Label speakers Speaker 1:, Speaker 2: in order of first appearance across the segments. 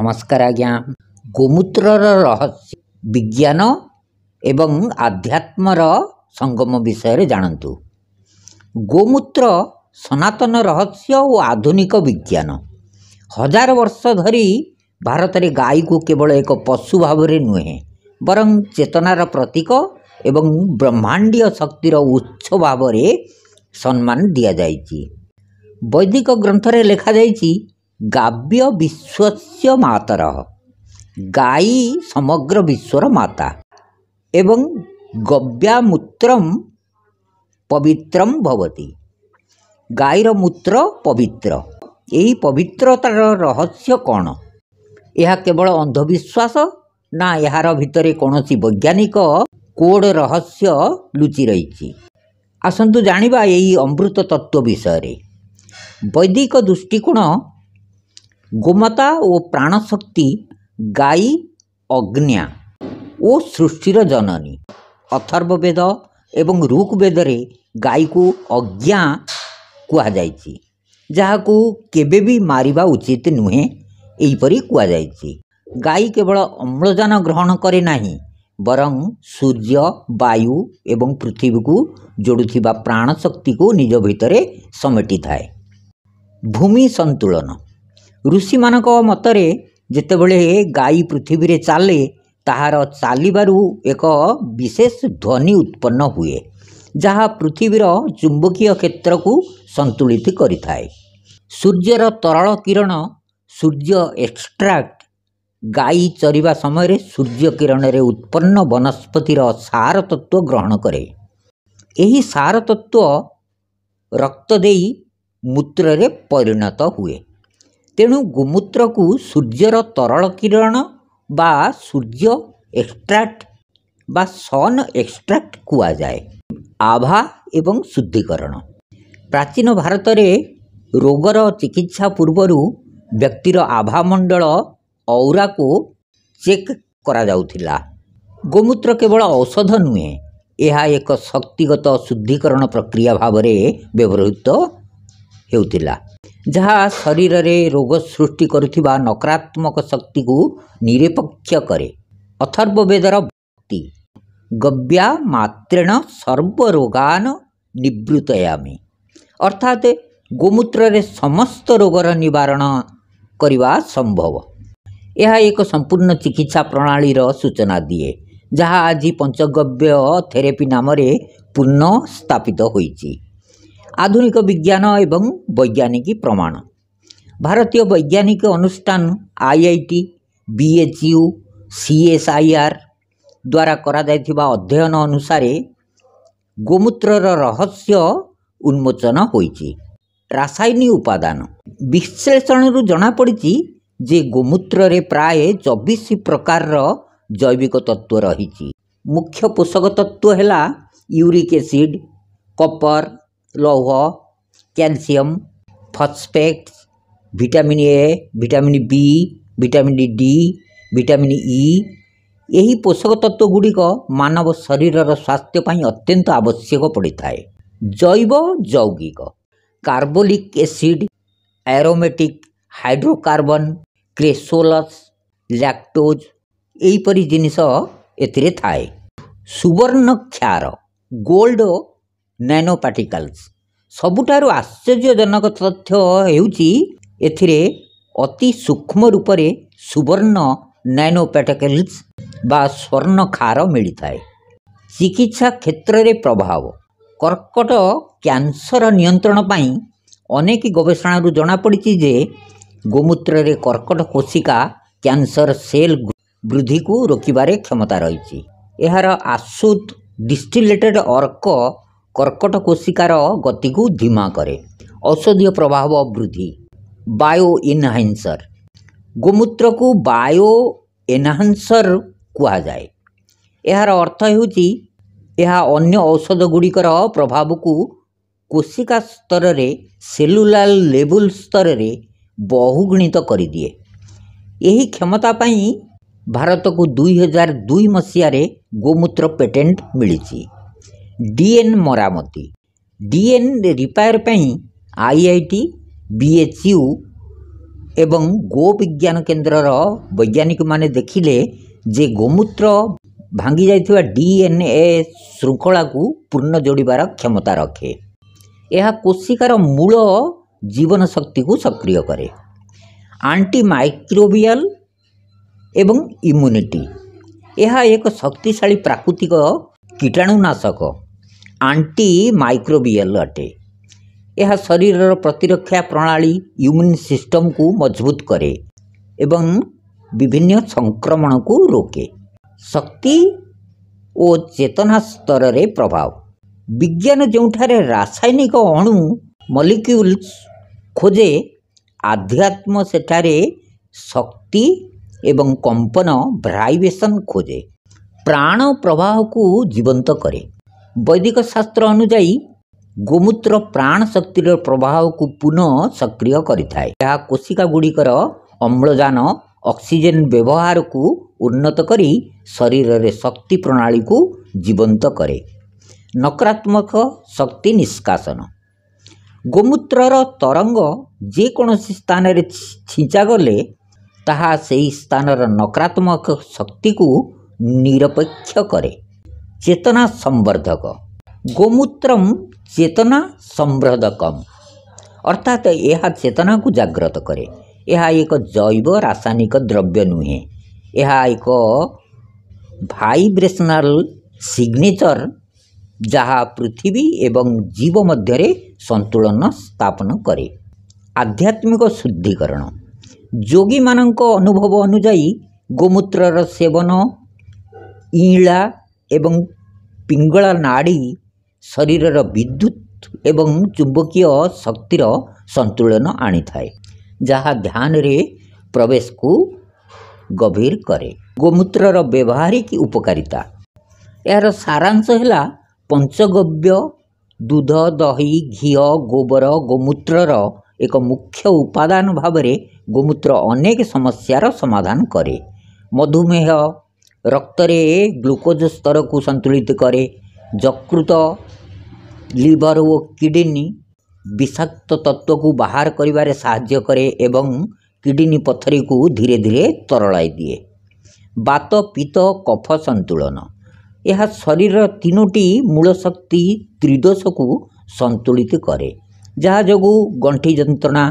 Speaker 1: नमस्कार आज्ञा। गोमूत्रर रहस्य विज्ञान एवं आध्यात्मर संगम विषय जानतु। गोमूत्र सनातन रहस्य और आधुनिक विज्ञान। हजार वर्ष धरी भारत में गाई को केवल एक पशु भाव में नुहे बरं चेतनार प्रतीक एवं ब्रह्मांडीय शक्तिर उच्च भाव में सम्मान दि जाइछि। वैदिक ग्रंथरे लिखा जाइछि गाव्य विश्वस्य मातरः, गाई समग्र विश्वर माता एवं गव्यामूत्रम पवित्रम भवति। गाईर मूत्र पवित्र। यही पवित्रतार रहस्य कौन? यह केवल अंधविश्वास ना यार भितरे कौनसी वैज्ञानिक कोड रहस्य लुचि रही? आसंतु जानिबा यही अमृत तत्व विषय। वैदिक दृष्टिकोण गोमाता और प्राणशक्ति गाई अग्न्या ओ सृष्टिर जननी। अथर्ववेद एवं ऋग्वेदरे गाई को अज्ञा कुहाଯାଇଛି, जहाकू केबे भी मारिबा उचित नुहे एहीपरि कुहाଯାଇଛି। गाई केवल अम्लजान ग्रहण करे नाही बरं सूर्य वायु एवं पृथ्वी को जोड़ुथिबा प्राणशक्ति को निज भितरे समेटी थाए। भूमि संतुलन। ऋषि मानक मतरे जेतेबेले गाई पृथ्वी रे चाले ताहार चालिबारु एक विशेष ध्वनि उत्पन्न हुए, जहाँ पृथ्वीर चुंबकीय क्षेत्र को संतुलित करिथाए। सूर्यर तरल किरण सूर्य एक्सट्रैक्ट गाई चरिबा समय सूर्य किरण रे उत्पन्न वनस्पतिर सार तत्व ग्रहण करे। यही सार तत्व रक्त देई मूत्र रे परिणत हुए। तेणु गोमूत्र को सूर्यर तरल किरण बा सूर्य एक्सट्रैक्ट बा सन एक्सट्रैक्ट कुआ जाए। आभा एवं शुद्धिकरण। प्राचीन भारत में रोगर चिकित्सा पूर्वर व्यक्तिर आभा मंडल औरा को चेक करा जाउथिला। गोमूत्र केवल औषध नुहे, यह एक शक्तिगत शुद्धिकरण प्रक्रिया भाव में व्यवहृत हेउथिला, जहाँ शरीर रे रोग सृष्टि करुथिबा नकारात्मक शक्ति को निरपेक्ष करे। अथर्ववेदर भक्ति गव्या मात्रेण सर्वरोगान निवृत्तयामि, अर्थात गोमूत्र रे समस्त रोगर निवारण करिवा संभव। यह एक संपूर्ण चिकित्सा प्रणाली रो सूचना दिए, जहाँ आज पंचगव्य थेरेपी नाम रे पुनः स्थापित होईछि। आधुनिक विज्ञान एवं वैज्ञानिक प्रमाण। भारतीय वैज्ञानिक अनुष्ठान IIT, BHU, CSIR द्वारा करा जायथिबा अध्ययन अनुसार गोमूत्रर रहस्य उन्मोचन होईछि। रासायनिक उपादान विश्लेषण जना पड़िछि जे गोमूत्र रे प्राय 24 प्रकार जैविक तत्व रहिछि। मुख्य पोषक तत्व हैला यूरिक एसिड, कॉपर, लौह, calcium, phosphates, vitamin A, vitamin B, vitamin D, vitamin E. यही पोषक तत्व गुड़िक मानव शरीरर स्वास्थ्य पाई अत्यंत आवश्यक पड़ता है। जैव यौगिक carbolic acid, aromatic, hydrocarbon, cresols, lactose एहीपरि जिनिस एथिरे थाए। सुवर्ण क्षार गोल्ड नैनो पार्टिकल्स। सबुठारु आश्चर्यजनक तथ्य हेउछि एथिरे अति सूक्ष्म रूप से सुवर्ण नैनो पार्टिकल्स बा स्वर्ण खार मिलता है। चिकित्सा क्षेत्र रे प्रभाव कर्कट कैंसर नियंत्रण पाई अनेक गवेषणा जना पड़ी जे गोमूत्र रे कर्कट कोशिका कैंसर सेल वृद्धि को रोकबार क्षमता रही। यार आशुत डिस्टिलेटेड अर्क कर्कट कोशिकार गति को धीमा करे। औषधीय प्रभाव वृद्धि बायो एनहांसर। गोमूत्र को बायो एनहांसर कुआ जाए। यार अर्थ हेउछि यह अन्य औषध गुड़िकर प्रभाव को कोशिका स्तर रे सेलुलार लेवल स्तर रे बहुगुणित कर दिए। यही क्षमता पाई भारत को 2002 मसीह गोमूत्र पेटेंट मिली। डीएन मरामती डीएन रिपेयर पई IIT, BHU एवं गो विज्ञान केन्द्रर वैज्ञानिक माने देखिले जे गोमूत्र भांगी जाइथिबा डीएनए श्रृंखला को पूर्ण जोड़िबार क्षमता रखे। यह कोशिकार मूल जीवन शक्ति को सक्रिय करे। आंटी माइक्रोबियल एवं इम्यूनिटी यह एक शक्तिशाली प्राकृतिक कीटाणुनाशक आंटी माइक्रोबियल अटे। यह शरीर प्रतिरक्षा प्रणाली इम्यून सिस्टम को मजबूत करे एवं विभिन्न संक्रमण को रोके। शक्ति और चेतना स्तर रे प्रभाव विज्ञान जोठारे रासायनिक अणु मॉलिक्यूल्स खोजे आध्यात्म सेठारे शक्ति एवं कंपन वाइब्रेशन खोजे। प्राण प्रवाह को जीवंत करे। वैदिक शास्त्र अनुजाई गोमूत्र प्राण शक्तिर प्रवाह को पुनः सक्रिय करिथाय। यह कोशिका गुड़िकर अम्लजान ऑक्सीजन व्यवहार को उन्नत करी शरीर रे शक्ति प्रणाली को जीवंत करे। नकारात्मक शक्ति निष्कासन गोमूत्रर तरंग जेकोसी स्थान रे छिंचा गले ताहा सेही स्थानर नकारात्मक शक्ति को निरपेक्ष करे। चेतना संवर्धक गोमूत्रम चेतना संवर्धकम अर्थात यह चेतना को जागृत करे। यह एक जैव रासायनिक द्रव्य नुहे। यह एक वाइब्रेशनल सिग्नेचर जहाँ पृथ्वी एवं जीव मध्य संतुलन स्थापन करे। आध्यात्मिक शुद्धिकरण योगी मानक अनुभव अनुजाई गोमूत्रर सेवन ईला एवं पिंगला नाड़ी शरीरर विद्युत एवं चुंबकीय शक्तिर संतुलन आनी थाए जहाँ ध्यान रे प्रवेश को गभीर करे। गोमूत्रर व्यवहारिक उपकारिता यार सारांश है पंचगव्य दूध दही घी गोबर गोमूत्रर एक मुख्य उपादान भावरे गोमूत्र अनेक समस्यार समाधान करे। मधुमेह रक्तरे ग्लूकोज स्तर को संतुलित करे। यकृत लिवर और किडनी विषाक्त तत्व को बाहर करिबारे साहाय्य करे एवं किडनी पथरी को धीरे धीरे तरलाई दिए। बात पित्त कफ संतुलन यह शरीर तीनोटी मूल शक्ति त्रिदोष को संतुलित करे जहाँ जोगु गंठी जंत्रणा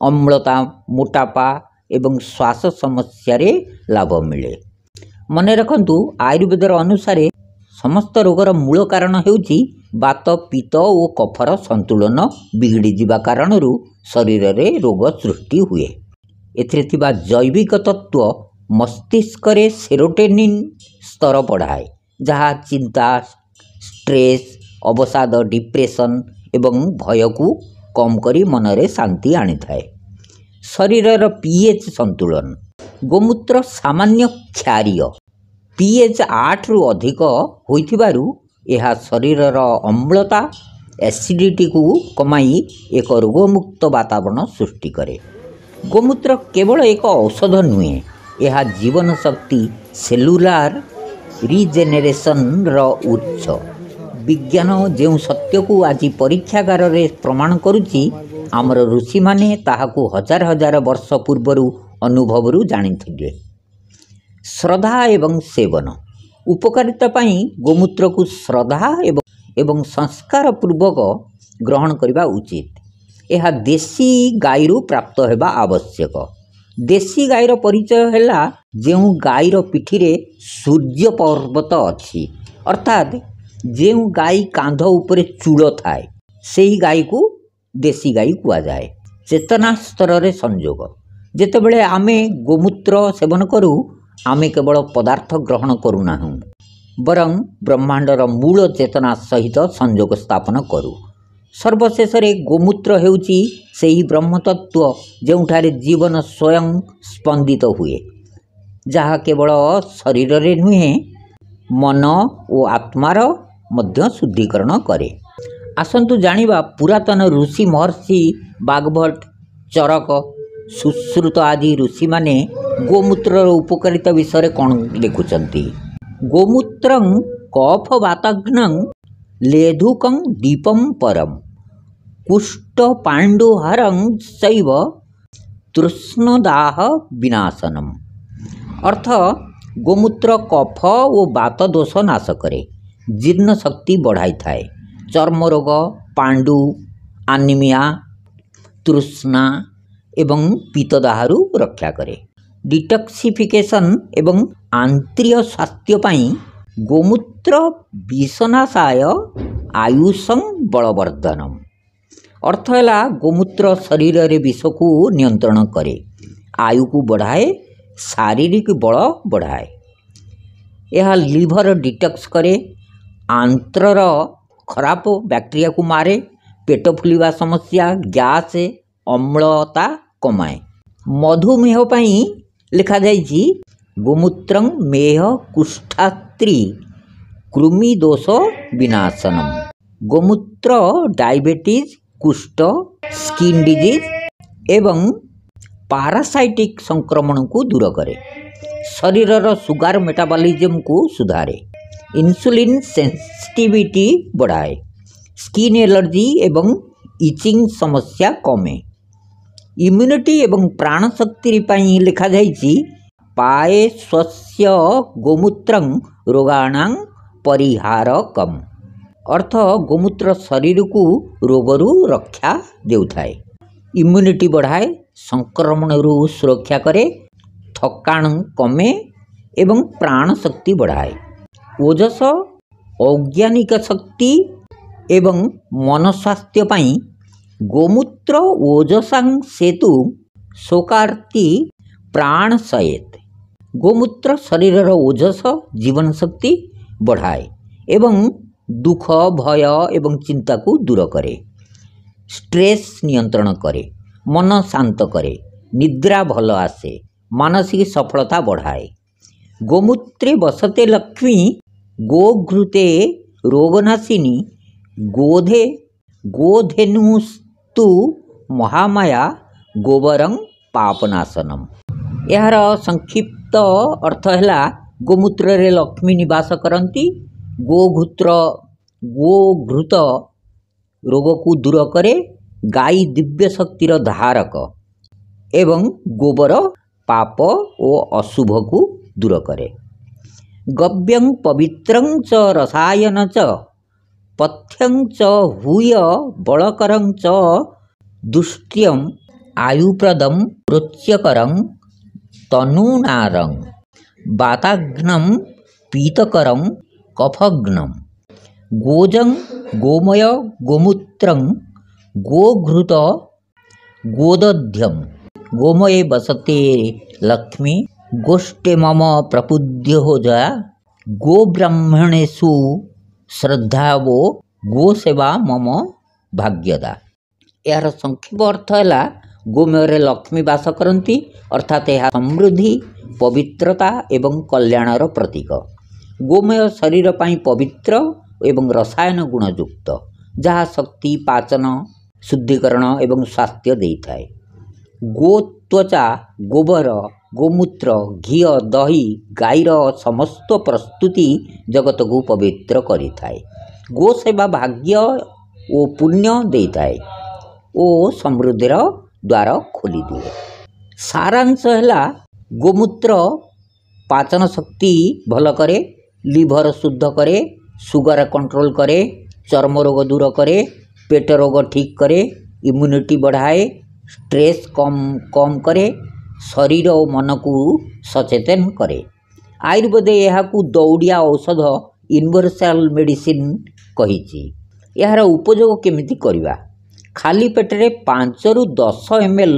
Speaker 1: अम्लता मोटापा एवं श्वास समस्या रे लाभ मिले। मने रखंतु आयुर्वेदर अनुसारे समस्त रोगर मूल कारण हेउची बात पित्त और कफर संतुलन बिगड़ी जिबा कारणरू शरीर रे रोग सृष्टि हुए। एथिरे थिबा जैविक तत्व मस्तिष्क रे सेरोटोनिन स्तर बढ़ाए जहाँ चिंता स्ट्रेस अवसाद डिप्रेशन एवं भय को कम करी मनरे शांति आनी थाए। शरीरर पीएच संतुलन गोमूत्र सामान्य क्षारीय पीएच 8 रु अधिक होइथिबारु यह शरीरर अम्लता एसिडिटी को कमाई एक रोगमुक्त वातावरण सृष्टि करे। गोमूत्र केवल एक औषध नुहे यह जीवन शक्ति सेलुलार रिजेनेरेशन रो उत्स। विज्ञान जो सत्य को आज परीक्षागार रे प्रमाण करुची आमर ऋषि माने ताहाकू हजार हजार वर्ष पूर्वरु अनुभवरु जानिथिले। श्रद्धा एवं सेवन उपकारिता पाई गोमूत्र को श्रद्धा एवं संस्कार पूर्वक ग्रहण करबा उचित। यह देशी गायरु प्राप्त हेबा आवश्यक। देशी गायर परिचय हैला जेउ गायर पिठीरे सूर्य पर्वत अछि अर्थात जेउ गाई कांध उपरे चूल थाए सेही गाई को देशी गाई कुआ जाए। चेतना स्तर रे संयोग जेतेबेले आमे गोमूत्र सेवन करू आमे केवल पदार्थ ग्रहण करूना बरं ब्रह्मांडर मूल चेतना सहित संयोग स्थापन करू। सर्वशेष गोमूत्र हेउची सेही ब्रह्मतत्व जोठारे जीवन स्वयं स्पंदित हुए जहाँ केवल शरीर रे नुहे मन और आत्मार मध्य शुद्धिकरण करे। आसंतु जानिबा पुरातन ऋषि महर्षि बागभट चरक सुश्रुत आदि ऋषि माने गोमूत्र उपकारिता विषय कौन लिखुचंती। गोमूत्रं कफ वाताग्नं लेधुकं दीपं परम कुष्ठ पांडुहरं शैव तृष्णदाह विनाशनम अर्थ गोमूत्र कफ और बात दोष नाश करे, जीर्ण शक्ति बढ़ाई थाए, चर्म रोग, पांडु, आनिमिया, तृष्णा एवं पीतदाहरु रक्षा करे। डिटॉक्सिफिकेशन एवं आंतरिक स्वास्थ्य पाई गोमूत्र विषनाशाय आयुषं बलवर्धनम अर्थ है गोमूत्र शरीर रे विष को नियंत्रण करे, आयु को बढ़ाए, शारीरिक बल बढ़ाए। यह लिवर डिटॉक्स करे, आंतर खराब बैक्टीरिया को मारे, पेट फुलिवा समस्या, गैस, अम्लता कमाए। मधुमेह पाई लिखा जाइछि गोमूत्रं मेह कुष्ठात्रि कृमि दोष विनाशनम। गोमूत्र डायबिटीज, कुष्ठ, स्किन डिजीज एवं पारासाइटिक संक्रमण को दूर करे, शरीर सुगार मेटाबॉलिज्म को सुधारे, इंसुलिन सेंसिटिविटी बढ़ाए, स्किन एलर्जी एवं इचिंग समस्या कमे। इम्यूनिटी एवं प्राण शक्ति पाई लिखा जाइछि पाए स्वस्य गोमूत्रं रोगाणां परिहारकम अर्थ गोमूत्र शरीर को रोगरू रक्षा देउथाए, इम्यूनिटी बढ़ाए, संक्रमण सुरक्षा करे, थकान कमे एवं प्राण शक्ति बढ़ाए। ओजस, औज्ञानिक शक्ति एवं मन स्वास्थ्य पाई गोमूत्र ओजसां सेतु शोकार्ति प्राण सयेत। गोमूत्र शरीर ओजस जीवन शक्ति बढ़ाए एवं दुख, भय एवं चिंता को दूर करे, स्ट्रेस नियंत्रण करे, मन शांत करे, निद्रा भल आसे, मानसिक सफलता बढ़ाए। गोमूत्रे बसते लक्ष्मी गोघृते रोगनाशिनी गोधे गोधेनुस्तु महामाया गोबरं पापनाशनम। यार संक्षिप्त अर्थ है गोमूत्र रे लक्ष्मी निवास करती, गोघृत रोग को दूर करे, गाई दिव्य शक्तिर धारक एवं गोबर पाप और अशुभ को दूर करे। गव्यं पवित्रं च रसायन च पथ्यं च हूय बलकरं च दुष्ट्यं आयुप्रदं रोच्यकरं तनूनारं वाताग्नं पीतकरं कफग्नं गोजं गोमय गोमूत्रं गोघृत गोदध्यं गोमये बसते लक्ष्मी गोष्ठे मम प्रपुद्य हो जा गोब्राह्मणेषु श्रद्धावो गोसेवा मम भाग्यदा। यार संक्षेप अर्थ है गोमय लक्ष्मी वास करती अर्थात यह समृद्धि, पवित्रता एवं कल्याणर प्रतीक। गोमय शरीर पाई पवित्र एवं रसायन गुणयुक्त, जहाँ शक्ति, पाचन, शुद्धिकरण एवं स्वास्थ्य देइथाए। गो त्वचा, गोबर, गोमूत्र, घी, दही गाईर समस्त प्रस्तुति जगत को पवित्र करिथाए। गो सेवा भाग्य ओ पुण्य देइथाए ओ समृद्धिर द्वार खोली दिए। सारांश है गोमूत्र पाचन शक्ति भल करे, लिभर शुद्ध करे, सुगर कंट्रोल करे, चर्म रोग दूर करे, पेट रोग ठीक करे, इम्यूनिटी बढ़ाए, स्ट्रेस कम करे, शरीर और मन को सचेतन करे। आयुर्वेद यह दौड़िया औषध यूनिवर्सल मेडिसिन कही। यार उपयोग केमिति करिवा? खाली पेटरे 5 ରୁ 10 ml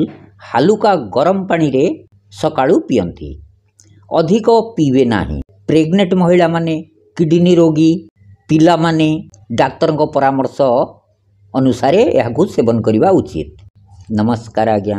Speaker 1: हालुका गरम पानी रे सकाळू पियंती, अधिक पीबे नाही। प्रेग्नेंट महिला माने, किडनी रोगी पिला माने डाक्टर को परामर्श अनुसार यह सेवन करने उचित। नमस्कार आज्ञा।